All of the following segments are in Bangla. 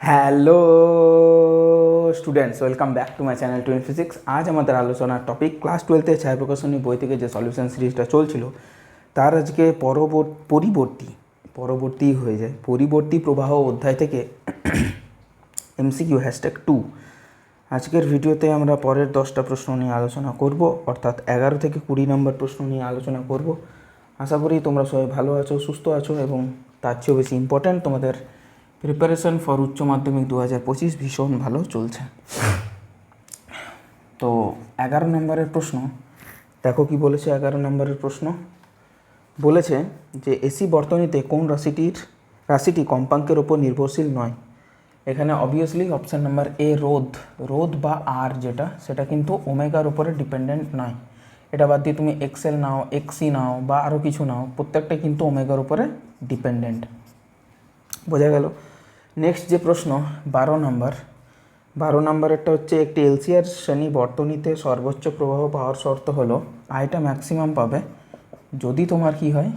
Hello students, welcome back to my channel twin physics. আজ আমাদের আলোচনার টপিক ক্লাস 12-এ ছায়াপ্রকাশনী বই থেকে যে সলিউশন সিরিজটা চলছিল তার আজকে পরবর্তী প্রবাহ অধ্যায় থেকে এমসিকিউ #2। আজকের ভিডিওতে আমরা পরের 10টা প্রশ্ন নিয়ে আলোচনা করব, অর্থাৎ 11 থেকে 20 নম্বর প্রশ্ন নিয়ে আলোচনা করব। আশা করি তোমরা সবাই ভালো আছো, সুস্থ আছো এবং তার চেয়েও বেশি ইম্পর্ট্যান্ট তোমাদের প্রিপারেশন ফর উচ্চ মাধ্যমিক 2025 ভীষণ ভালো চলছে। তো 11 নম্বরের প্রশ্ন দেখো কি বলেছে। 11 নম্বরের প্রশ্ন বলেছে যে এসি বর্তনীতে কোন রাশিটি কম্পাঙ্কের ওপর নির্ভরশীল নয়। এখানে অবভিয়াসলি অপশান নাম্বার এ রোধ বা আর যেটা, সেটা কিন্তু ওমেগার উপরে ডিপেন্ডেন্ট নয়। এটা বাদ দিয়ে তুমি এক্সএল নাও, এক্সি নাও বা আরও কিছু নাও, প্রত্যেকটাই কিন্তু ওমেগার উপরে ডিপেন্ডেন্ট। বোঝা গেল। নেক্সট যে প্রশ্ন 12 নম্বরেরটা হচ্ছে একটি এলসিআর শ্রেণী বর্তনীতে সর্বোচ্চ প্রবাহ পাওয়ার শর্ত হলো আইটা ম্যাক্সিমাম পাবে যদি তোমার কি হয়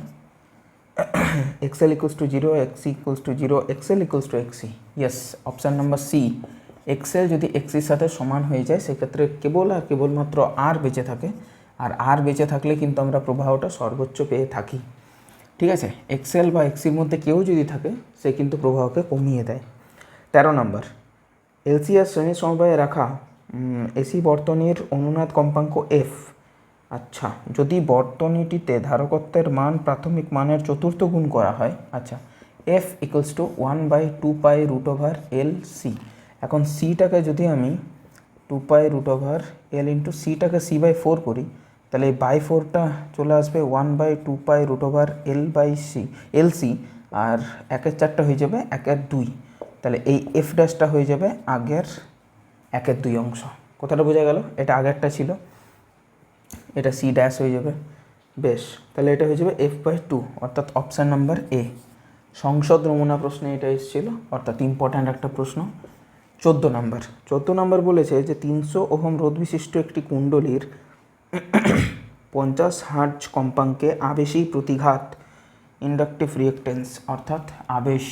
XL = 0, XC = 0, XL = XC। Yes, option number C. XL যদি এক্সির সাথে সমান হয়ে যায় সেক্ষেত্রে কেবলমাত্র আর বেঁচে থাকে, আর আর বেঁচে থাকলে কিন্তু আমরা প্রবাহটা সর্বোচ্চ পেয়ে থাকি। ঠিক আছে, এক্সএল বা এক্সির মধ্যে কেউ যদি থাকে সে কিন্তু প্রবাহকে কমিয়ে দেয়। 13 নম্বর, এলসিআর শ্রেণী সমবায়ে রাখা এসি বর্তনীর অনুনাদ কম্পাঙ্ক এফ। আচ্ছা, যদি বর্তনীটিতে ধারকত্বের মান প্রাথমিক মানের চতুর্থ গুণ করা হয়, আচ্ছা, এফ = 1/2π√L C। এখন সিটাকে যদি আমি 2π√L × সিটাকে c/4 করি, তাহলে এই বাই 4টা চলে আসবে 1/2π√L/C, আর 1/4 হয়ে যাবে 1/2। তাহলে এই এফ ড্যাশটা হয়ে যাবে আগের 1/2 অংশ। কথাটা বোঝা গেল? এটা আগেরটা ছিল, এটা সি ড্যাশ হয়ে যাবে। বেশ, তাহলে এটা হয়ে যাবে f/2, অর্থাৎ অপশান নাম্বার এ। সংসদ নমুনা প্রশ্নে এটা এসেছিল, অর্থাৎ ইম্পর্ট্যান্ট একটা প্রশ্ন। 14 নম্বর বলেছে যে 300 ওহম রোধ বিশিষ্ট একটি কুণ্ডলীর 50 হার্জ কম্পাঙ্কে আবেশী প্রতিঘাত ইন্ডাকটিভ রিঅ্যাকট্যান্স, অর্থাৎ আবেশ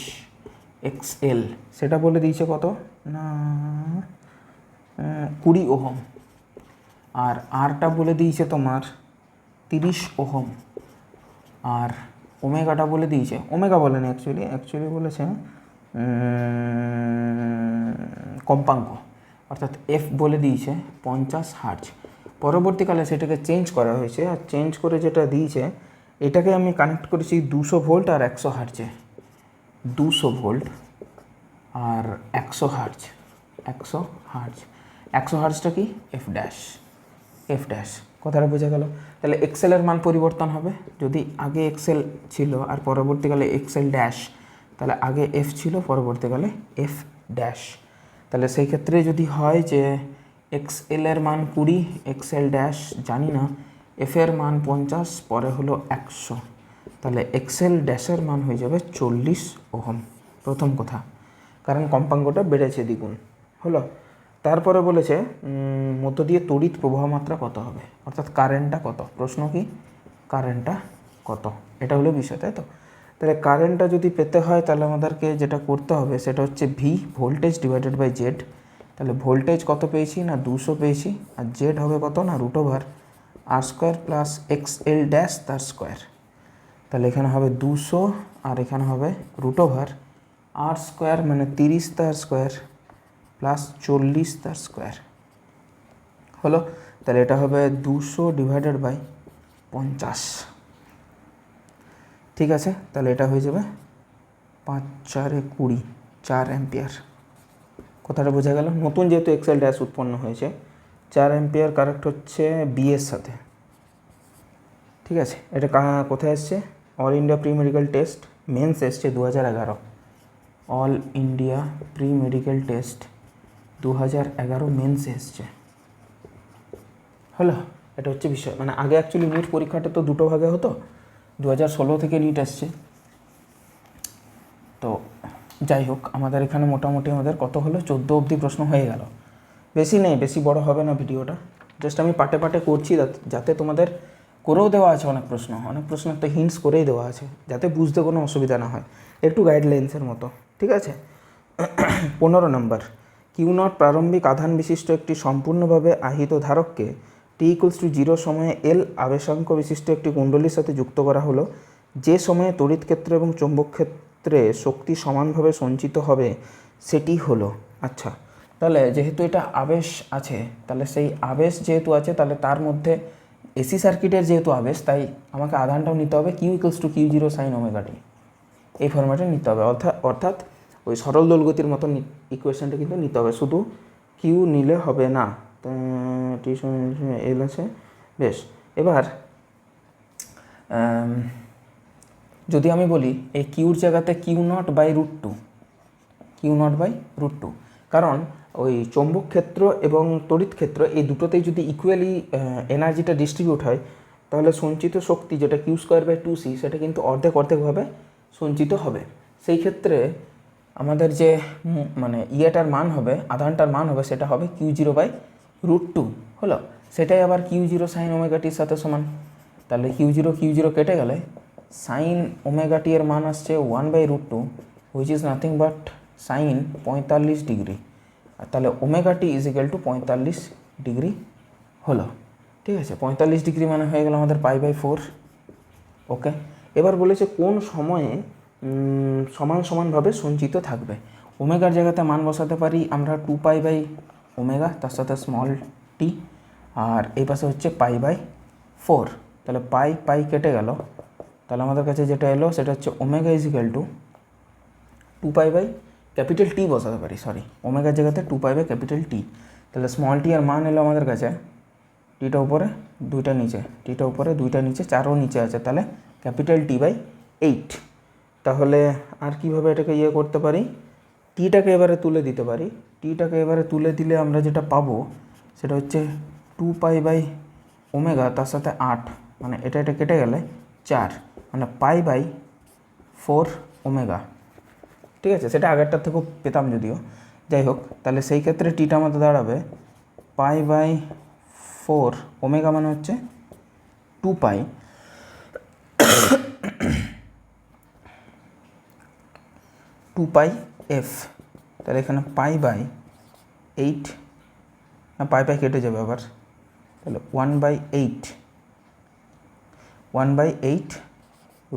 XL, সেটা বলে দিয়েছে কত না 20 ওহম, আর আরটা বলে দিয়েছে তোমার 30 ওহম, আর ওমেগাটা বলে দিয়েছে, ওমেগা বলেনি অ্যাকচুয়ালি বলেছে কম্পাঙ্ক, অর্থাৎ এফ বলে দিয়েছে 50 হার্জ। পরবর্তীকালে সেটাকে চেঞ্জ করা হয়েছে, আর চেঞ্জ করে যেটা দিয়েছে এটাকে আমি কানেক্ট করেছি 200 ভোল্ট আর 100 হার্জে। 200 ভোল্ট আর 100 হার্জ। 100 হার্জটা কি এফ ড্যাশ। কথাটা বোঝা গেল? তাহলে এক্সেলের মান পরিবর্তন হবে। যদি আগে এক্সেল ছিল আর পরবর্তীকালে এক্সেল ড্যাশ, তাহলে আগে এফ ছিল, পরবর্তীকালে এফ ড্যাশ। তাহলে সেই ক্ষেত্রে যদি হয় যে এক্সএলের মান 20, এক্সএল ড্যাশ জানি না, এফের মান 50, পরে হলো 100, তাহলে এক্সএল ড্যাশের মান হয়ে যাবে 40 ওহম। প্রথম কথা, কারণ কম্পাঙ্কটা বেড়েছে দ্বিগুণ হলো। তারপরে বলেছে মধ্য দিয়ে তড়িৎ প্রবাহ মাত্রা কত হবে, অর্থাৎ কারেন্টটা কত। প্রশ্ন কি কারেন্টটা কত, এটা হলো বিষয়, তাই তো? তাহলে কারেন্টটা যদি পেতে হয় তাহলে আমাদেরকে যেটা করতে হবে সেটা হচ্ছে ভি, ভোল্টেজ /জেড। তাহলে ভোল্টেজ কত পেয়েছি না 200 পেয়েছি, আর জেড হবে কত না √R² প্লাস XL ড্যাশ তার স্কোয়ার। তাহলে এখানে হবে 200 আর এখানে হবে √R² মানে 30 তার স্কোয়ার প্লাস 40 তার স্কোয়ার হলো। তাহলে এটা হবে 200/50। ঠিক আছে, তাহলে এটা হয়ে যাবে 5 × 20, 4 অ্যাম্পিয়ার। কথাটা বোঝা গেল? নতুন যেহেতু এক্সেল ড্যাশ উৎপন্ন হয়েছে, 4 অ্যাম্পিয়ার কারেক্ট হচ্ছে বি এর সাথে। ঠিক আছে, এটা কোথায় এসছে? All India pre medical test mains এসছে 2011। All India pre medical test 2011 mains এসছে হলো। এটা হচ্ছে বিষয়। মানে আগে অ্যাকচুয়ালি নিট পরীক্ষাটা তো দুটো ভাগে হতো, 2016 থেকে নিট আসছে। তো যাই হোক, আমাদের এখানে মোটামুটি আমাদের কত হলো 14 অবধি প্রশ্ন হয়ে গেল। বেশি নেই, বেশি বড় হবে না ভিডিওটা, জাস্ট আমি পাটে করছি যাতে তোমাদের করেও দেওয়া আছে অনেক প্রশ্ন একটা হিন্টস করেই দেওয়া আছে, যাতে বুঝতে কোনো অসুবিধা না হয়, একটু গাইডলাইন্সের মতো। ঠিক আছে, 15 নম্বর, কিউ নট প্রারম্ভিক আধান বিশিষ্ট একটি সম্পূর্ণভাবে আহিত ধারককে t=0 সময়ে এল আবেশাঙ্ক বিশিষ্ট একটি কুণ্ডলীর সাথে যুক্ত করা হলো। যে সময়ে তড়িৎ ক্ষেত্র এবং চৌম্বক ক্ষেত্রে শক্তি সমানভাবে সঞ্চিত হবে সেটি হলো। আচ্ছা, তাহলে যেহেতু এটা আবেশ আছে, তাহলে সেই আবেশ যেহেতু আছে, তাহলে তার মধ্যে এসি সার্কিটের যেহেতু আবেশ, তাই আমাকে আধানটাও নিতে হবে Q=Q0 sin ωt, এই ফরম্যাটে নিতে হবে। অর্থাৎ ওই সরল দোলগতির মতন ইকুয়েশনটা কিন্তু নিতে হবে, শুধু কিউ নিলে হবে না। টি এল আছে, বেশ। এবার যদি আমি বলি এই কিউর জায়গাতে Q0/√2, Q0/√2, কারণ ওই চৌম্বক ক্ষেত্র এবং তড়িৎ ক্ষেত্র এই দুটোতেই যদি ইকুয়ালি এনার্জিটা ডিস্ট্রিবিউট হয়, তাহলে সঞ্চিত শক্তি যেটা Q²/2c সেটা কিন্তু অর্ধেকভাবে সঞ্চিত হবে। সেই ক্ষেত্রে আমাদের যে মানে ইয়েটার মান হবে, আধানটার মান হবে, সেটা হবে Q0/√2 হলো। সেটাই আবার Q0 sin ωtর সাথে সমান। তাহলে Q0 কেটে গেলে sin ωt এর মান আসছে 1/√2, which is nothing but sin 45 degree. আর তাহলে ωt = 45 ডিগ্রি হলো। ঠিক আছে, 45 ডিগ্রি মানে হয়ে গেল আমাদের π/4। ওকে, এবার বলেছে কোন সময়ে সমানভাবে সঞ্চিত থাকবে। ওমেগার জায়গাতে মান বসাতে পারি আমরা 2π/ω, তার সাথে স্মল t, আর এই পাশে হচ্ছে π/4। তাহলে পাই কেটে গেল, তাহলে আমাদের কাছে যেটা এলো সেটা হচ্ছে ω = 2π/T বসাতে পারি, সরি, ওমেগার জায়গাতে 2π/T। তাহলে স্মল টি এর মান এলো আমাদের কাছে, টিটা উপরে দুইটা নিচে, টিটা উপরে দুইটা নিচে, চারও নিচে আছে, তাহলে T/8। তাহলে আর কীভাবে এটাকে করতে পারি, টিটাকে এবারে তুলে দিতে পারি। টিটাকে এবারে তুলে দিলে আমরা যেটা পাবো সেটা হচ্ছে 2π/ω, তার সাথে 8, মানে এটা কেটে গেলে 4, মানে π/4 ω। ঠিক আছে, সেটা আগেরটার থেকেও পেতাম যদিও, যাই হোক। তাহলে সেই ক্ষেত্রে টিটা আমাদের দাঁড়াবে π/4 ω, মানে হচ্ছে 2π, f। তাহলে এখানে π/8, পাই কেটে যাবে আবার, তাহলে 1/8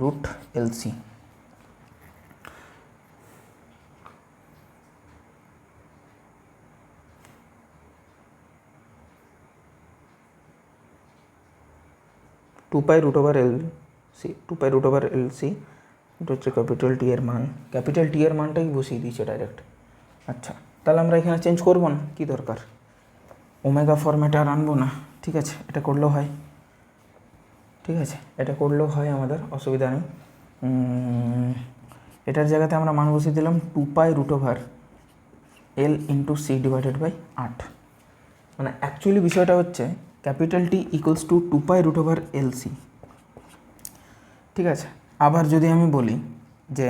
√LC। $2π√LC, এটা হচ্ছে ক্যাপিটাল টি এর মান। ক্যাপিটাল টি এর মানটাই বসিয়ে দিয়েছে ডাইরেক্ট। আচ্ছা, তাহলে আমরা এখানে চেঞ্জ করবো না, কী দরকার, ওমেগা ফরম্যাটে আর আনবো না। ঠিক আছে, এটা করলেও হয়, ঠিক আছে, এটা করলেও হয়, আমাদের অসুবিধা নেই। এটার জায়গাতে আমরা মান বসিয়ে দিলাম 2π√L × C/8। মানে অ্যাকচুয়ালি বিষয়টা হচ্ছে ক্যাপিটাল T = 2π√LC। ঠিক আছে, আবার যদি আমি বলি যে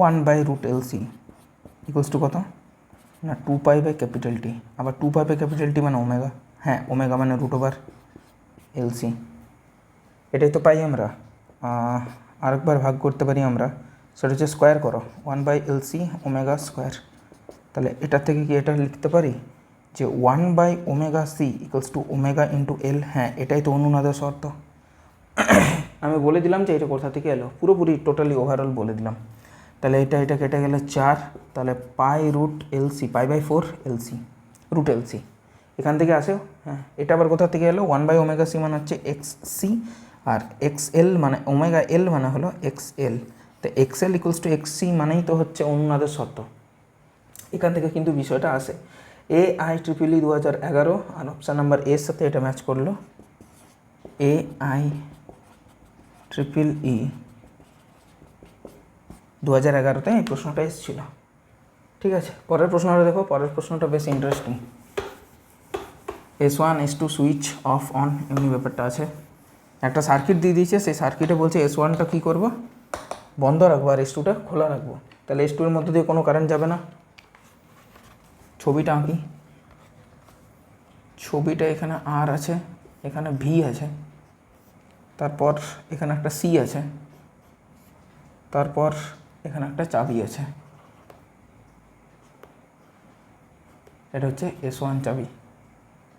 1/√LC = কত না, 2π/T। আবার 2π/T মানে ওমেগা, হ্যাঁ, ওমেগা মানে √LC। এটাই তো পাই আমরা। আরেকবার ভাগ করতে পারি আমরা, সেটা হচ্ছে স্কোয়ার করো, 1/LC ω²। তাহলে এটার থেকে কি এটা লিখতে পারি যে 1/ωc = ω × L। হ্যাঁ, এটাই তো অনুনাদের শর্ত। আমি বলে দিলাম যে এটা কোথা থেকে এলো, পুরোপুরি টোটালি ওভারঅল বলে দিলাম। তাহলে এটা কেটে গেলে 4, তাহলে π√LC, π/4 LC এখান থেকে আসে। হ্যাঁ, এটা আবার কোথা থেকে এলো, 1/ωc মানে হচ্ছে XC, আর XL মানে ω/L মানে হলো XL। তো XL = XC মানেই তো হচ্ছে অনুনাদের শর্ত। এখান থেকে কিন্তু বিষয়টা আসে। AIEEE 2011, আর অপশান নাম্বার এর সাথে এটা ম্যাচ করলো। AIEEE 2011-তে এই প্রশ্নটা এসেছিল। ঠিক আছে, পরের প্রশ্নটা দেখো, পরের প্রশ্নটা বেশ interesting. S1 S2 switch off on এমনি ব্যাপারটা আছে। একটা সার্কিট দিয়ে দিয়েছে, সেই সার্কিটে বলছে S1টা কী করবো, বন্ধ রাখবো, আর S2টা খোলা রাখবো। তাহলে S2 এর মধ্যে দিয়ে কোনো কারেন্ট যাবে না। ছবিটা আঁকি, ছবিটা এখানে আর আছে, এখানে ভি আছে, তারপর এখানে একটা সি আছে, তারপর এখানে একটা চাবি আছে, এটা হচ্ছে S1 চাবি,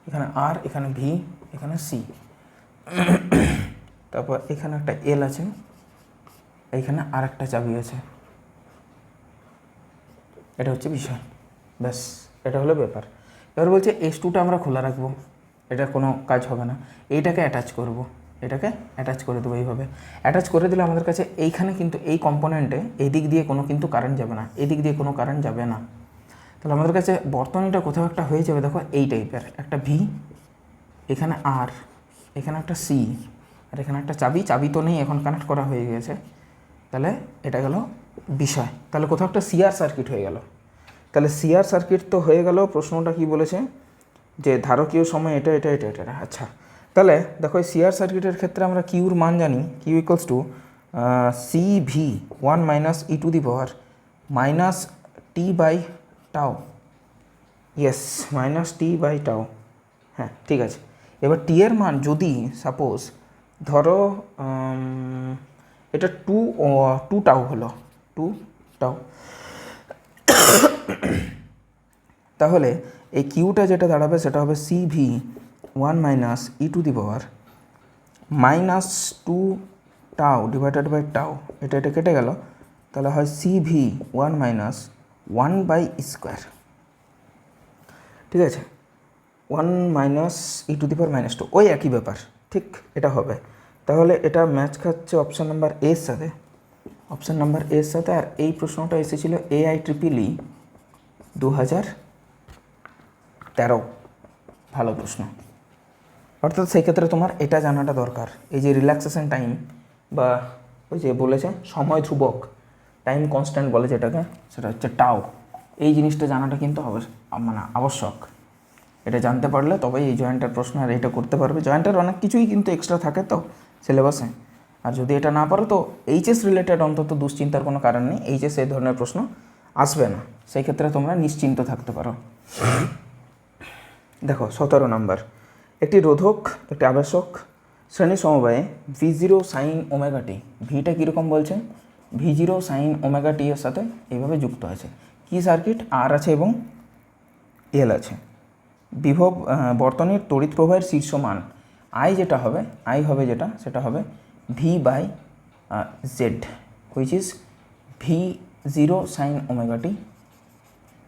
এখানে আর, এখানে ভি, এখানে সি, তারপর এখানে একটা এল আছে, এইখানে আর একটা চাবি আছে। এটা হচ্ছে বিষয়, ব্যাস এটা হলো ব্যাপার। এবার বলছে S2টা আমরা খোলা রাখবো, এটা কোনো কাজ হবে না, এইটাকে অ্যাটাচ করব, এটাকে অ্যাটাচ করে দেবো এইভাবে। অ্যাটাচ করে দিলে আমাদের কাছে এইখানে কিন্তু এই কম্পোনেন্টে এই দিক দিয়ে কোনো কিন্তু কারেন্ট যাবে না, এই দিক দিয়ে কোনো কারেন্ট যাবে না। তাহলে আমাদের কাছে বর্তনীটা কোথাও একটা হয়ে যাবে, দেখো এই টাইপের একটা ভি, এখানে আর, এখানে একটা সি, আর এখানে একটা চাবি, চাবি তো নেই এখন, কানেক্ট করা হয়ে গেছে। তাহলে এটা গেল বিষয়। তাহলে কোথাও একটা সিআর সার্কিট হয়ে গেল। তাহলে সিআর সার্কিট তো হয়ে গেল। প্রশ্নটা কি বলেছে যে ধারকীয় সময় এটা এটা এটা এটা। আচ্ছা, তাহলে দেখো এই সিআর সার্কিটের ক্ষেত্রে আমরা কিউর মান জানি, Q equals to CV 1 minus e to the power minus t by tau. Yes, minus t by tau. হ্যাঁ ঠিক আছে। এবার টি এর মান যদি সাপোজ ধরো এটা 2 টাও হলো, 2 টাও, তাহলে এই কিউটা যেটা দাঁড়াবে সেটা হবে CV 1 minus e to the power minus 2 টাও ডিভাইডেড বাই টাও, এটা এটা কেটে গেল, তাহলে হয় CV 1 মাইনাস 1 বাই স্কোয়ার। ঠিক আছে, 1 minus e to the power minus 2, ওই একই ব্যাপার, ঠিক এটা হবে। তাহলে এটা ম্যাচ খাচ্ছে অপশান নাম্বার এর সাথে, অপশান নাম্বার এর সাথে। আর এই প্রশ্নটা এসেছিল AIEEE 2013, ভালো প্রশ্ন। অর্থাৎ সেই ক্ষেত্রে তোমার এটা জানাটা দরকার, এই যে রিল্যাক্সেশন টাইম বা ওই যে বলেছে সময় ধ্রুবক, টাইম কনস্ট্যান্ট বলে যেটাকে, সেটা হচ্ছে টাও। এই জিনিসটা জানাটা কিন্তু মানে আবশ্যক। এটা জানতে পারলে তবেই এই জয়েন্টের প্রশ্ন আর এটা করতে পারবে। জয়েন্টের অনেক কিছুই কিন্তু এক্সট্রা থাকে তো সিলেবাসে, আর যদি এটা না পারো তো এইচএস রিলেটেড অন্তত দুশ্চিন্তার কোনো কারণ নেই, এইচএস এই ধরনের প্রশ্ন আসবে না, সেই ক্ষেত্রে তোমরা নিশ্চিন্ত থাকতে পারো। দেখো 17 নম্বর, একটি রোধক, একটি আবেশক শ্রেণী সমবায়ে V0 সাইন ওমেগা টি, ভিটা কীরকম বলছে, V0 সাইন ওমেগা টি এর সাথে এইভাবে যুক্ত আছে। কি সার্কিট, আর আছে এবং এল আছে। বিভব বর্তনীর তড়িৎ প্রবাহের শীর্ষ মান আই যেটা হবে, আই হবে যেটা, সেটা হবে V/Z, which is V0 sine omega t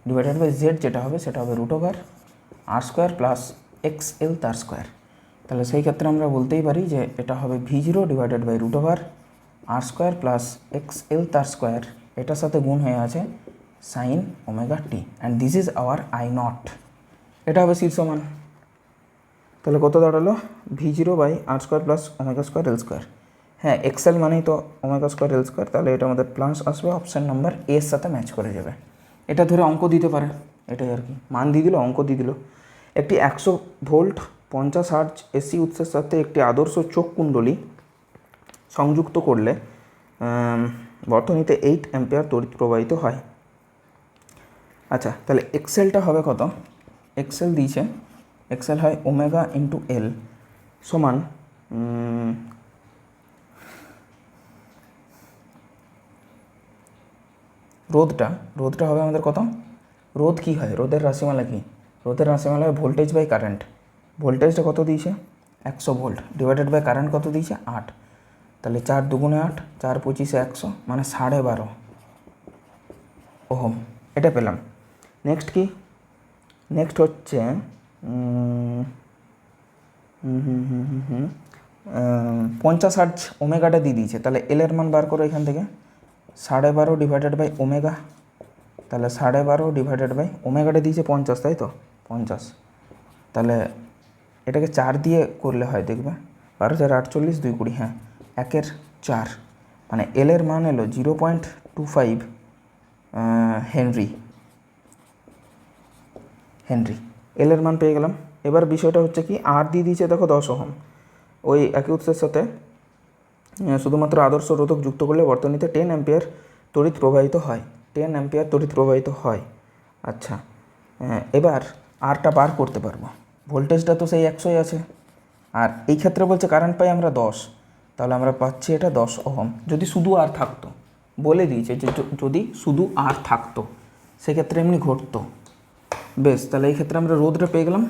divided by Z, যেটা হবে সেটা হবে √R² প্লাস XL তার স্কোয়ার। তাহলে সেই ক্ষেত্রে আমরা বলতেই পারি যে এটা হবে V0 divided by √R² plus XL তার স্কোয়ার, এটার সাথে গুণ হয়ে আছে sine omega t, and this is our I0। এটা হবে শীর্ষ মান। তাহলে কত দাঁড়ালো, V0 by R² plus ω² L²। হ্যাঁ, XL মানেই তো ω² L², তাহলে এটা আমাদের প্লাস আসবে, অপশান নাম্বার এর সাথে ম্যাচ করে যাবে। এটা ধরে অঙ্ক দিতে পারে, এটাই আর কি, মান দিয়ে দিল, অঙ্ক দিয়ে দিল। একটি 100 ভোল্ট 50 হার্জ এসি উৎসের সাথে একটি আদর্শ চোখ কুণ্ডলী সংযুক্ত করলে বর্তনীতে 8 অ্যাম্পিয়ার তড়িৎ প্রবাহিত হয়। আচ্ছা, তাহলে এক্সেলটা হবে কত, এক্সেল দিয়েছে, এক্সেল হয় ওমেগা ইন্টু এল সমান রোধটা হবে আমাদের কত, রোধ কি হয়, রোধের রাশিমালা কি, রোধের রাশিমালা হয় ভোল্টেজ বাই কারেন্ট। ভোল্টেজটা কত দিয়েছে 100 ভোল্ট ডিভাইডেড বাই কারেন্ট কত দিয়েছে 8, তাহলে 4 দুগুণে 8, 4 25 100 মানে 12.5 ওহম, এটা পেলাম। নেক্সট কি, নেক্সট হচ্ছে 50 হার্জ ওমেগাটা দিয়ে দিয়েছে, তাহলে এল এর মান বার করো এখান থেকে 12.5 ডিভাইডেড বাই ওমেগা, তাহলে 12.5 ডিভাইডেড বাই ওমেগাটা দিয়েছে 50, তাই তো 50, তাহলে এটাকে 4 দিয়ে করলে হয়, দেখবে 12 4 48 2 20, হ্যাঁ 1/4, মানে এল এর মান এলো 0.25 হেনরি, এল এর মান পেয়ে গেলাম। এবার বিষয়টা হচ্ছে কি, আর দিয়ে দিয়েছে দেখো 10 ওহম, ওই একই উৎসের সাথে শুধুমাত্র আদর্শ রোধক যুক্ত করলে বর্তনীতে 10 অ্যাম্পিয়ার তড়িৎ প্রবাহিত হয়, 10 অ্যাম্পিয়ার তড়িৎ প্রবাহিত হয়। আচ্ছা, এবার আরটা বার করতে পারবো, ভোল্টেজটা তো সেই 100ই আছে, আর এই ক্ষেত্রে বলছে কারেন্ট পাই আমরা 10, তাহলে আমরা পাচ্ছি এটা 10 ওহম। যদি শুধু আর থাকতো, বলে দিয়েছে যে যদি শুধু আর থাকতো সেক্ষেত্রে এমনি ঘটতো। বেশ, তাহলে এই ক্ষেত্রে আমরা রোধটা পেয়ে গেলাম।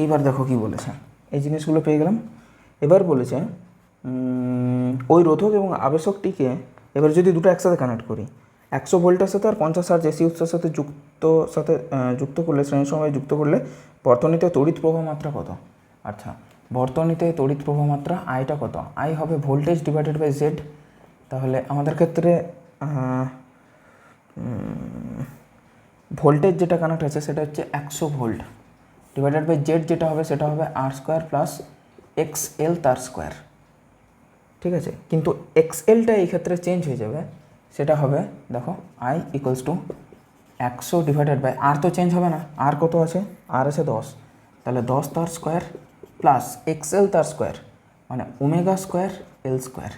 এইবার দেখো কি বলেছে, এই জিনিসগুলো পেয়ে গেলাম। এবার বলেছে ওই রোধক এবং আবেশকটিকে এবার যদি দুটো একসাথে কানেক্ট করি, 100 ভোল্টের সাথে আর 50 হার্জ এসি উৎসের সাথে যুক্ত করলে, শ্রেণীর সময় যুক্ত করলে বর্তনীতে তড়িৎ প্রবাহ মাত্রা কত? আচ্ছা, বর্তনীতে তড়িৎ প্রবাহ মাত্রা আইটা কত? আই হবে ভোল্টেজ ডিভাইডেড বাই জেড। তাহলে আমাদের ক্ষেত্রে ভোল্টেজ যেটা কানেক্ট আছে সেটা হচ্ছে 100 ভোল্ট ডিভাইডেড বাই জেড, যেটা হবে সেটা হবে আর স্কোয়ার প্লাস এক্স এল তার স্কোয়ার। ঠিক আছে, কিন্তু এক্স এলটা এই ক্ষেত্রে চেঞ্জ হয়ে যাবে, সেটা হবে দেখো I equals to 100 divided by R, তো চেঞ্জ হবে না, আর কত আছে? আর আছে 10, তাহলে 10 তার স্কোয়ার প্লাস এক্স এল তার স্কোয়ার মানে ওমেগা স্কোয়ার এল স্কোয়ার।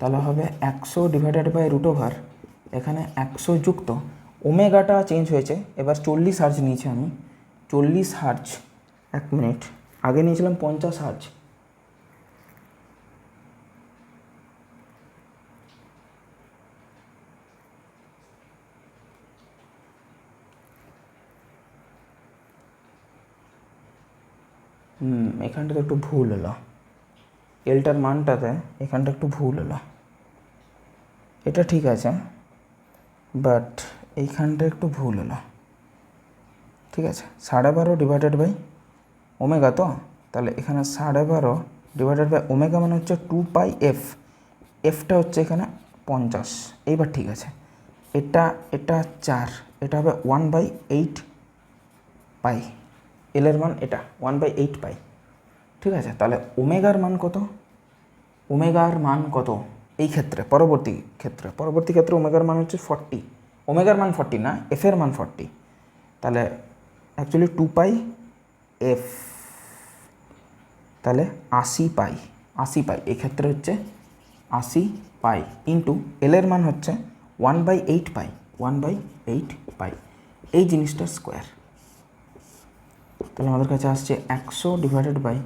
তাহলে হবে 100 ডিভাইডেড বাই রুট ওভার এখানে 100 যুক্ত ওমেগাটা চেঞ্জ হয়েছে, এবার 40 হার্জ নিয়েছি আমি, 40 হার্জ, 1 মিনিট, আগে নিয়েছিলাম 50 হার্জ। এখানটাতে একটু ভুল হলো, এলটার মানটাতে এখানটা একটু ভুল হলো, এটা ঠিক আছে বাট এইখানটা একটু ভুল হলো। ঠিক আছে, 12.5 ডিভাইডেড বাই ওমেগা, তো তাহলে এখানে 12.5 ডিভাইডেড বাই ওমেগা মানে হচ্ছে 2 পাই এফ, এফটা হচ্ছে এখানে 50। এইবার ঠিক আছে, এটা 4, এটা হবে 1/8 পাই, এলের মান এটা 1/8 পাই। ঠিক আছে, তাহলে ওমেগার মান কত? ওমেগার মান কত এই ক্ষেত্রে? পরবর্তী ক্ষেত্রে ওমেগার মান হচ্ছে 40, ওমেগার মান 40 না, এফের মান 40, তাহলে অ্যাকচুয়ালি 2 পাই এফ, তাহলে 80 পাই, 80 পাই এই ক্ষেত্রে হচ্ছে 80 পাই ইন্টু এলের মান হচ্ছে 1/8 পাই, 1/8 পাই, এই জিনিসটা স্কোয়ার। তাহলে আমাদের কাছে আসছে 100 divided by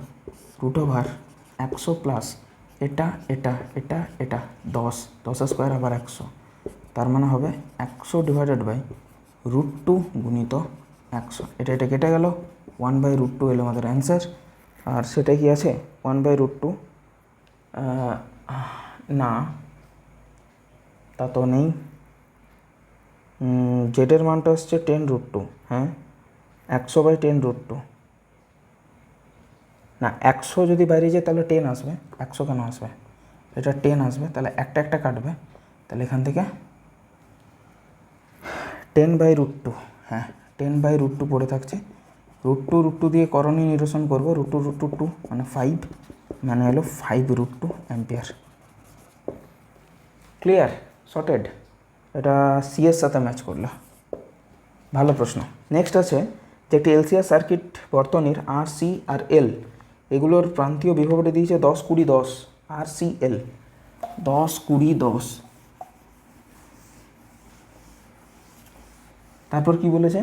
root over 100 plus এটা 10 স্কোয়ার আবার 100, তার মানে হবে 100 ডিভাইডেড বাই √2 গুণিত 100, এটা কেটে গেল, 1/√2 এলো আমাদের অ্যান্সার। আর সেটা কি আছে 1/√2? না, তা তো নেই। জেডের মানটা হচ্ছে 10√2, হ্যাঁ 100/10√2, না 100 যদি বাইরে যায় তাহলে 10 আসবে, 100 কেন আসবে? এটা 10 আসবে, তাহলে একটা কাটবে, তাহলে এখান থেকে 10/√2, হ্যাঁ 10/√2 পড়ে থাকছে, √2 দিয়ে করণীয় নিরসন করবো, √2 মানে 5, মানে হলো 5√2 অ্যাম্পিয়ার। ক্লিয়ার, শর্টেড, এটা সি এর সাথে ম্যাচ করলো, ভালো প্রশ্ন। নেক্সট আছে যে একটি এলসিআর সার্কিট বর্তনীর আর সি আর এল এগুলোর প্রান্তীয় বিভবটা দিয়েছে 10 20 10, আর সি এল 10 20 10। তারপর কি বলেছে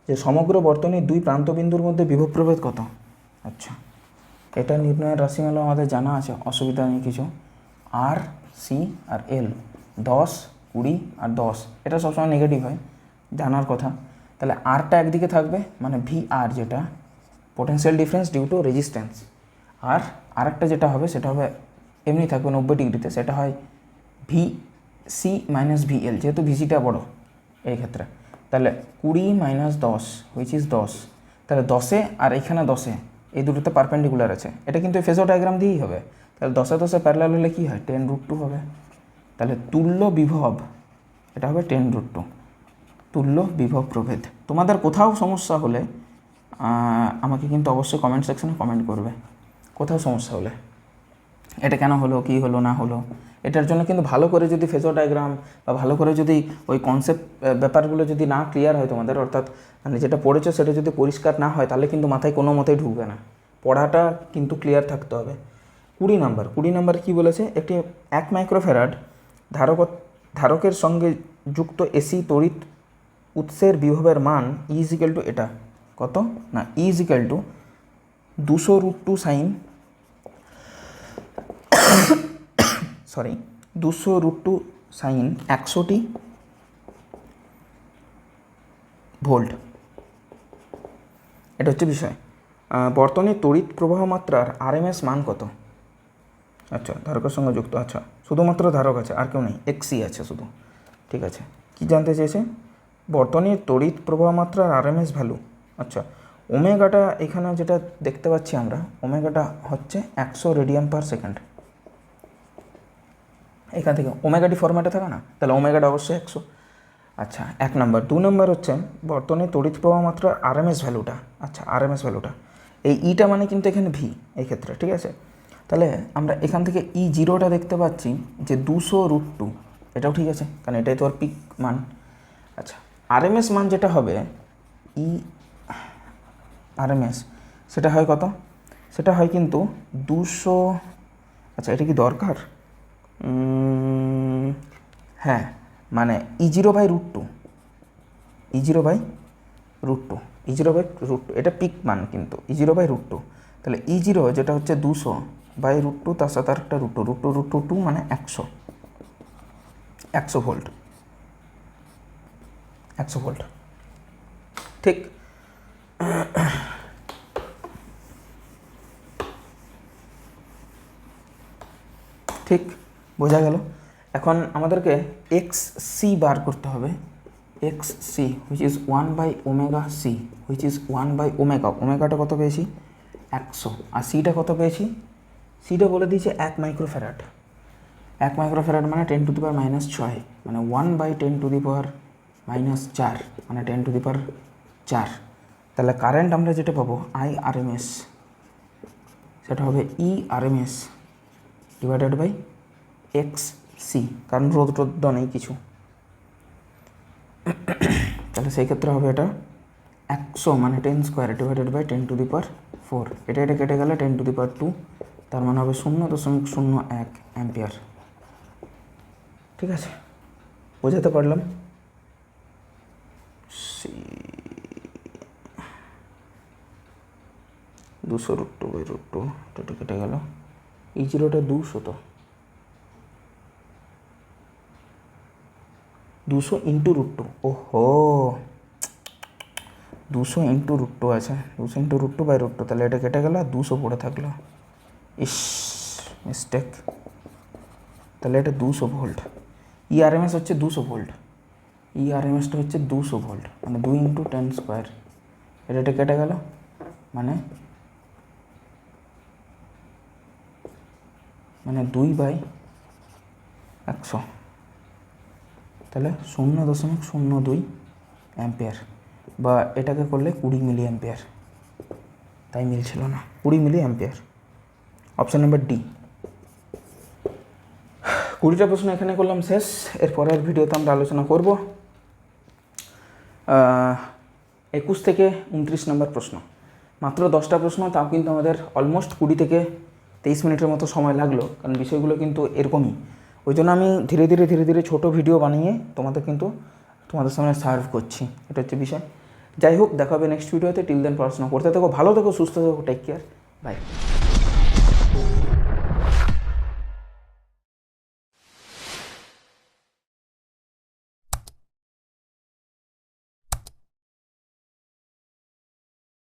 যে সমগ্র বর্তনীর 2 প্রান্তবিন্দুর মধ্যে বিভব প্রভেদ কত? আচ্ছা, এটা নির্ণয়ের রাশিমালা আমাদের জানা আছে, অসুবিধা নেই কিছু। আর সি আর এল 10 20 আর 10, এটা সবসময় নেগেটিভ হয়, জানার কথা। তাহলে আরটা একদিকে থাকবে মানে ভি আর, যেটা potential difference due to resistance, আর আরেকটা যেটা হবে সেটা হবে এমনি থাকবে 90 ডিগ্রিতে, সেটা হয় V C minus V L, যেহেতু ভিসিটা বড়ো এই ক্ষেত্রে। তাহলে 20 - 10 হুইচ ইজ 10, তাহলে 10-এ আর এখানে 10-এ এই দুটোতে পারপেন্ডিকুলার আছে, এটা কিন্তু ফেজর ডায়াগ্রাম দিয়েই হবে। তাহলে 10-এ 10-এ প্যারালাল হলে কী হয়? 10√2 হবে। তাহলে তুল্য বিভব, এটা হবে 10√2, তুল্য বিভব প্রভেদ। তোমাদের কোথাও সমস্যা হলে আমাকে কিন্তু অবশ্যই কমেন্ট সেকশনে কমেন্ট করবে, কোথাও সমস্যা হলে, এটা কেন হলো, কী হলো না হলো। এটার জন্য কিন্তু ভালো করে যদি ফেজর ডায়াগ্রাম বা ভালো করে যদি ওই কনসেপ্ট ব্যাপারগুলো যদি না ক্লিয়ার হয় তোমাদের, অর্থাৎ মানে যেটা পড়েছো সেটা যদি পরিষ্কার না হয়, তাহলে কিন্তু মাথায় কোনো মতেই ঢুকবে না, পড়াটা কিন্তু ক্লিয়ার থাকতে হবে। 20 নাম্বার কী বলেছে? একটি 1 মাইক্রোফ্যারাড ধারকের সঙ্গে যুক্ত এসি তড়িৎ উৎসের বিভবের মান ইজিক্যাল টু এটা কত না, is equal to 200√2 sine sorry 200√2 sine 100টি ভোল্ট, এটা হচ্ছে বিষয়। বর্তনীর তড়িৎ প্রবাহ মাত্রার আরএমএস মান কত? আচ্ছা, ধারকের সঙ্গে যুক্ত, আচ্ছা শুধুমাত্র ধারক আছে, আর কেউ নেই, এক্সই আছে শুধু। ঠিক আছে, কি জানতে চেয়েছে? বর্তনীর তড়িৎ প্রবাহ মাত্রার আরএমএস ভ্যালু। আচ্ছা, ওমেগাটা এখানে যেটা দেখতে পাচ্ছি আমরা, ওমেগাটা হচ্ছে 100 রেডিয়ান/সেকেন্ড। এখান থেকে ওমেগাটি ফরম্যাটে থাকে না, তাহলে ওমেগাটা অবশ্যই 100। আচ্ছা, 1 নম্বর। 2 নম্বর হচ্ছে বর্তনীর তড়িৎ প্রবাহ মাত্রার আরএমএস ভ্যালুটা। আচ্ছা, আরএমএস ভ্যালুটা এই ইটা মানে কিন্তু এখানে ভি এই ক্ষেত্রে, ঠিক আছে? তাহলে আমরা এখান থেকে E0টা দেখতে পাচ্ছি যে 200√2, এটাও ঠিক আছে কারণ এটাই তো আর পিক মান। আচ্ছা, আরএমএস মান যেটা হবে আরএমএস, সেটা হয় কত? সেটা হয় কিন্তু 200। আচ্ছা, এটা কি দরকার? হ্যাঁ, মানে E0/√2, E0/√2 এটা পিক মান কিন্তু E0/√2। তাহলে E0 যেটা হচ্ছে 200/√2, তার সাথে আর একটা √2 মানে 100 ভোল্ট, 100 ভোল্ট। ঠিক, ঠিক বোঝা গেল। এখন আমাদেরকে XC বার করতে হবে। XC which is 1/ωc, which is 1/ω। ওমেগাটা কত পেয়েছি? 100। আর সিটা কত পেয়েছি? সিটা বলে দিয়েছে 1 মাইক্রোফ্যারাড। 1 মাইক্রোফ্যারাড মানে 10⁻⁻⁶, মানে 1/10⁻⁻⁴, মানে 10⁻⁴। তাহলে কারেন্ট আমরা যেটা পাবো IRMS, সেটা হবে ERMS ডিভাইডেড বাই XC, কারণ রোদ নেই কিছু। তাহলে সেই ক্ষেত্রে হবে এটা 100 মানে 10² ডিভাইডেড বাই 10⁻⁴। এটা কেটে গেলে 10⁻², তার মানে হবে 0.01 অ্যাম্পিয়ার। ঠিক আছে, বোঝাতে পারলাম? 200√2/√2, এটা কেটে গেল। E0টা 200, তো 200 × √2। ওহো, 200 × √2 আছে, 200 × √2/√2, তাহলে এটা কেটে গেল আর 200 পড়ে থাকলো। ইস, মিস্টেক। তাহলে এটা 200 ভোল্ট। ERMS হচ্ছে 200 ভোল্ট, ERMSটা হচ্ছে 200 ভোল্ট, মানে 2 × 10²। এটা কেটে গেল, মানে 2/100, তাহলে 0.02 অ্যাম্পিয়ার, বা এটাকে করলে 20 মিলি অ্যাম্পিয়ার। তাই মিলছিল না, 20 milliampere. Option number D. 20টা প্রশ্ন এখানে করলাম শেষ। এর পরের ভিডিওতে আমরা আলোচনা করব 21 থেকে 29 নম্বর প্রশ্ন। মাত্র 10টা প্রশ্ন, তাও কিন্তু আমাদের অলমোস্ট 20 থেকে 23 মিনিটের মতো সময় লাগলো, কারণ বিষয়গুলো কিন্তু এরকমই। ওই জন্য আমি ধীরে ধীরে ছোটো ভিডিও বানিয়ে তোমাদের সামনে সার্ভ করছি, এটা হচ্ছে বিষয়। যাই হোক, দেখা হবে নেক্সট ভিডিওতে। টিল দেন পড়াশোনা করতে থাকো, ভালো থেকো, সুস্থ থেকো, টেক কেয়ার, বাই।